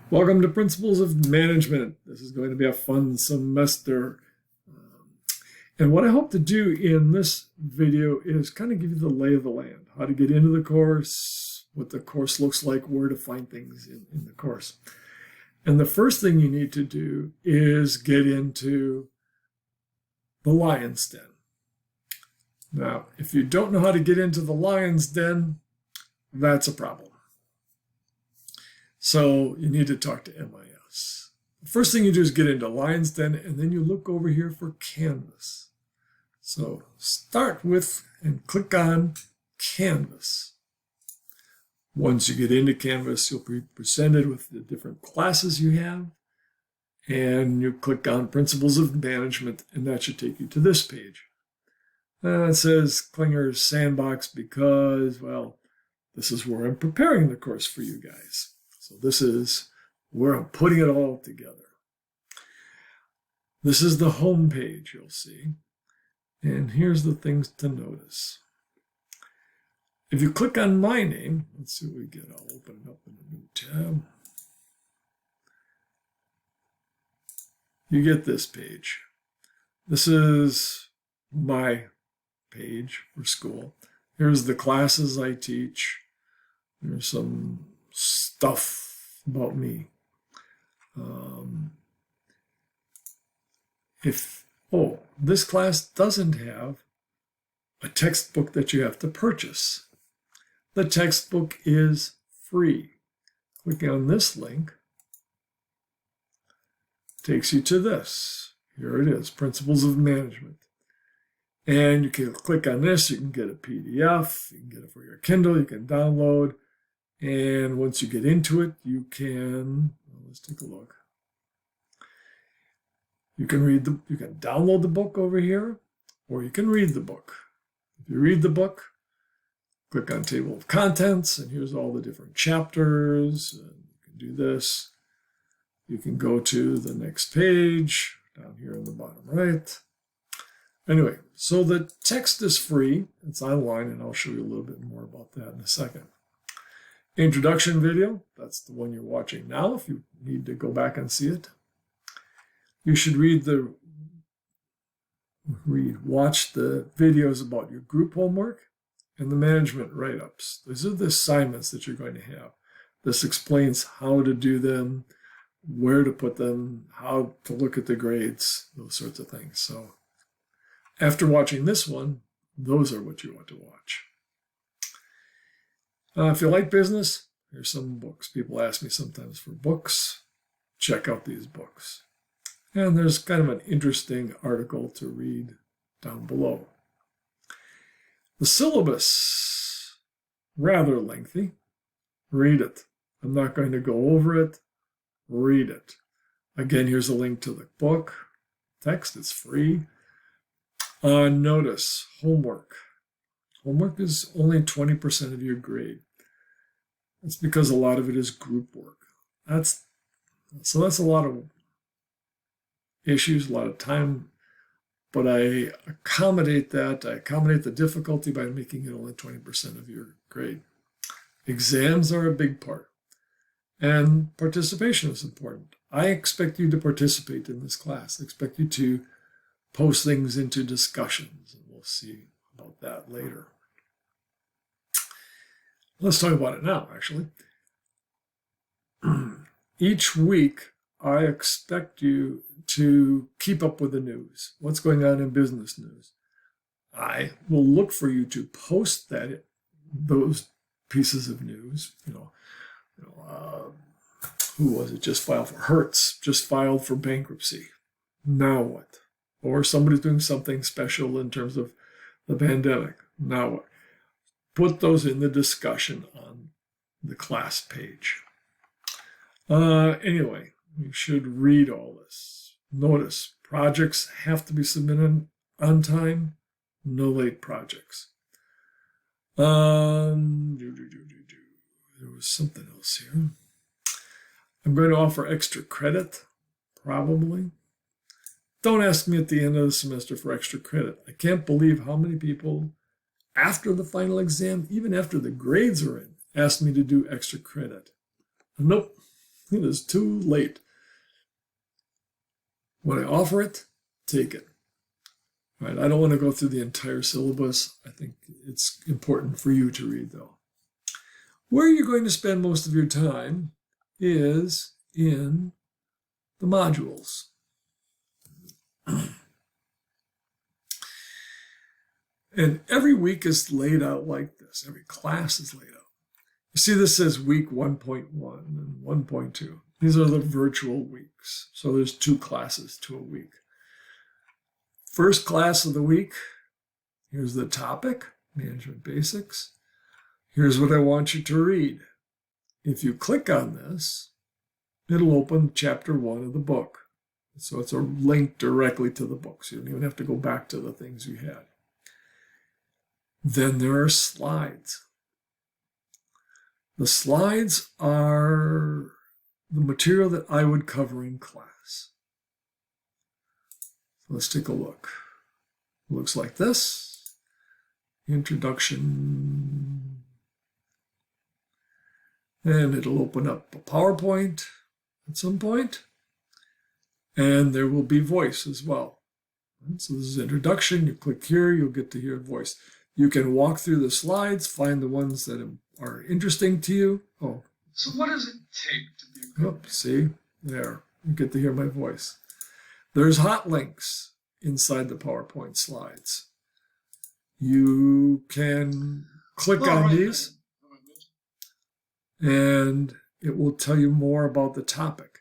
Welcome to Principles of Management. This is going to be a fun semester. And what I hope to do in this video is kind of give you the lay of the land, how to get into the course, what the course looks like, where to find things in the course. And the first thing you need to do is get into the lion's den. Now, if you don't know how to get into the lion's den, that's a problem. So you need to talk to MIS. The first thing you do is get into Lion's Den, and then you look over here for Canvas. So start with and click on Canvas. Once you get into Canvas, you'll be presented with the different classes you have, and you click on Principles of Management, and that should take you to this page. It says Klinger's Sandbox because, well, this is where I'm preparing the course for you guys. So this is where I'm putting it all together. This is the home page, you'll see. And here's the things to notice. If you click on my name, let's see what we get. I'll open it up in a new tab. You get this page. This is my page for school. Here's the classes I teach. There's some stuff about me. This class doesn't have a textbook that you have to purchase. The textbook is free. Clicking on this link takes you to this. Here it is, Principles of Management. And you can click on this, you can get a PDF, you can get it for your Kindle, you can download. And once you get into it, you can, let's take a look. You can download the book over here, or you can read the book. If you read the book, click on Table of Contents, and here's all the different chapters. And you can do this. You can go to the next page, down here in the bottom right. Anyway, so the text is free. It's online, and I'll show you a little bit more about that in a second. Introduction video, that's the one you're watching now. If you need to go back and see it, you should watch the videos about your group homework and the management write-ups. These are the assignments that you're going to have. This explains how to do them, where to put them, how to look at the grades, those sorts of things. So after watching this one, those are what you want to watch. If you like business, here's some books. People ask me sometimes for books. Check out these books. And there's kind of an interesting article to read down below. The syllabus, rather lengthy. Read it. I'm not going to go over it. Read it. Again, here's a link to the book. Text is free. Notice homework. Homework is only 20% of your grade. That's because a lot of it is group work. That's a lot of issues, a lot of time, but I accommodate that. I accommodate the difficulty by making it only 20% of your grade. Exams are a big part, and participation is important. I expect you to participate in this class. I expect you to post things into discussions, and we'll see about that later. Let's talk about it now, actually. Each week, I expect you to keep up with the news. What's going on in business news? I will look for you to post those pieces of news. Who was it? Just filed for Hertz. Just filed for bankruptcy. Now what? Or somebody's doing something special in terms of the pandemic. Now what? Put those in the discussion on the class page. Anyway, you should read all this. Notice, projects have to be submitted on time, no late projects. There was something else here. I'm going to offer extra credit, probably. Don't ask me at the end of the semester for extra credit. I can't believe how many people after the final exam, even after the grades are in, asked me to do extra credit. Nope, It is too late. When I offer it, take it. All right, I don't want to go through the entire syllabus. I think it's important for you to read, though. Where you're going to spend most of your time is in the modules. And every week is laid out like this. Every class is laid out. You see this says week 1.1 and 1.2. These are the virtual weeks. So there's 2 classes to a week. First class of the week, here's the topic, Management Basics. Here's what I want you to read. If you click on this, it'll open chapter 1 of the book. So it's a link directly to the book. So you don't even have to go back to the things you had. Then there are slides. The slides are the material that I would cover in class. Let's take a look. It looks like this. Introduction. And it'll open up a PowerPoint at some point. And there will be voice as well. So this is introduction. You click here, you'll get to hear voice. You can walk through the slides, find the ones that are interesting to you. Oh. So what does it take to be a good See, there. You get to hear my voice. There's hot links inside the PowerPoint slides. You can click on these, and it will tell you more about the topic.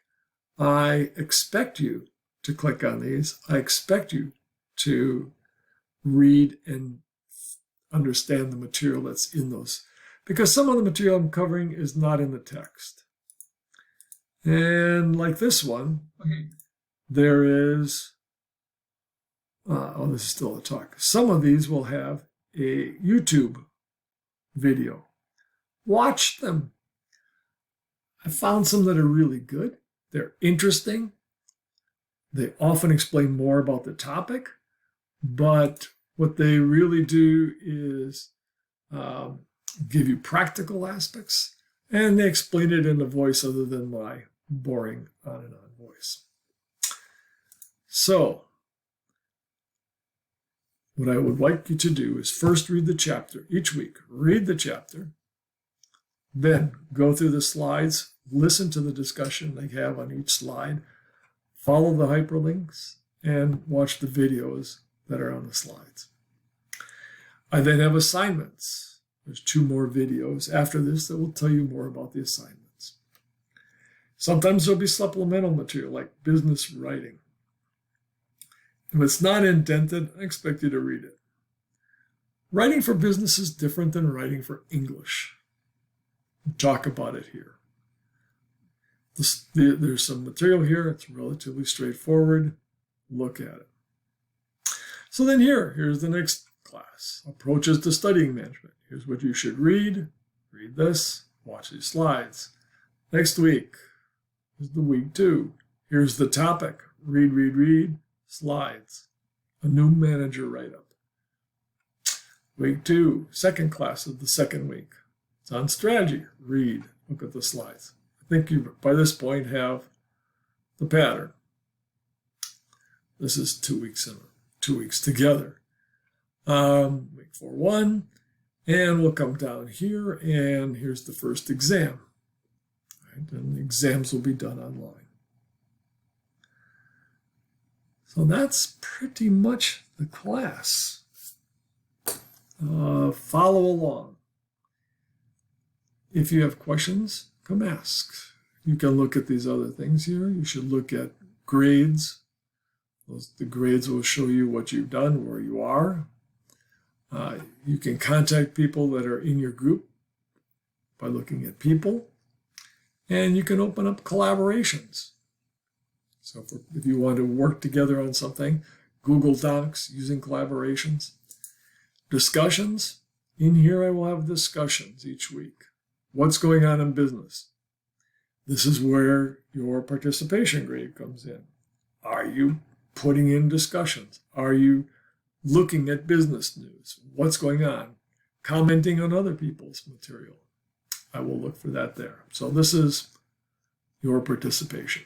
I expect you to click on these. I expect you to read and understand the material that's in those, because some of the material I'm covering is not in the text. And like this one, there is, this is still a talk. Some of these will have a YouTube video. Watch them. I found some that are really good. They're interesting. They often explain more about the topic, but what they really do is give you practical aspects, and they explain it in a voice other than my boring on and on voice. So, what I would like you to do is first read the chapter each week. Read the chapter, then go through the slides, listen to the discussion they have on each slide, follow the hyperlinks, and watch the videos that are on the slides. I then have assignments. There's 2 more videos after this that will tell you more about the assignments. Sometimes there'll be supplemental material like business writing. If it's not indented, I expect you to read it. Writing for business is different than writing for English. We'll talk about it here. There's some material here. It's relatively straightforward. Look at it. So then here's the next class, Approaches to Studying Management. Here's what you should read. Read this. Watch these slides. Next week is the week 2. Here's the topic. Read. Slides. A new manager write-up. Week 2, second class of the second week. It's on strategy. Read. Look at the slides. I think you, by this point, have the pattern. This is 2 weeks in 2 weeks together. Week 4-1, and we'll come down here, and here's the first exam. Right? And the exams will be done online. So that's pretty much the class. Follow along. If you have questions, come ask. You can look at these other things here. You should look at grades. The grades will show you what you've done, where you are. You can contact people that are in your group by looking at people. And you can open up collaborations. So if you want to work together on something, Google Docs using collaborations. Discussions. In here I will have discussions each week. What's going on in business? This is where your participation grade comes in. Are you putting in discussions? Are you looking at business news? What's going on? Commenting on other people's material. I will look for that there. So this is your participation.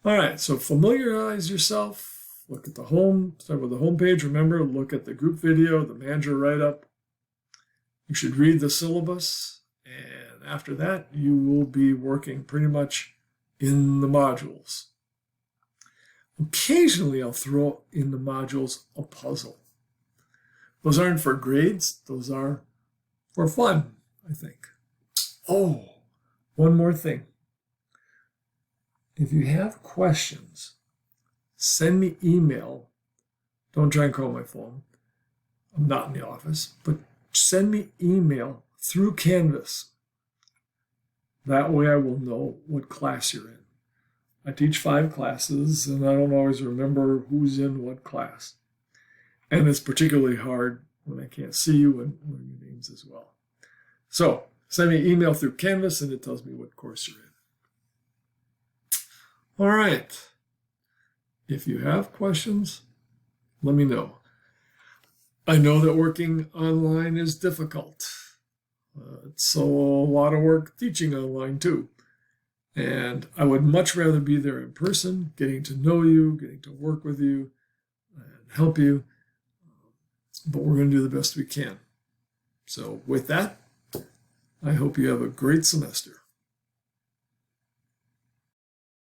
All right, so familiarize yourself. Look at the home, start with the home page. Remember, look at the group video, the manager write-up. You should read the syllabus, and after that, you will be working pretty much in the modules. Occasionally, I'll throw in the modules a puzzle. Those aren't for grades, those are for fun, I think. Oh, one more thing. If you have questions, send me email. Don't try and call my phone. I'm not in the office, but send me email through Canvas. That way I will know what class you're in. I teach 5 classes, and I don't always remember who's in what class. And it's particularly hard when I can't see you and learn your names as well. So send me an email through Canvas, and it tells me what course you're in. All right. If you have questions, let me know. I know that working online is difficult. It's a lot of work teaching online too. And I would much rather be there in person, getting to know you, getting to work with you, and help you. But we're going to do the best we can. So with that, I hope you have a great semester.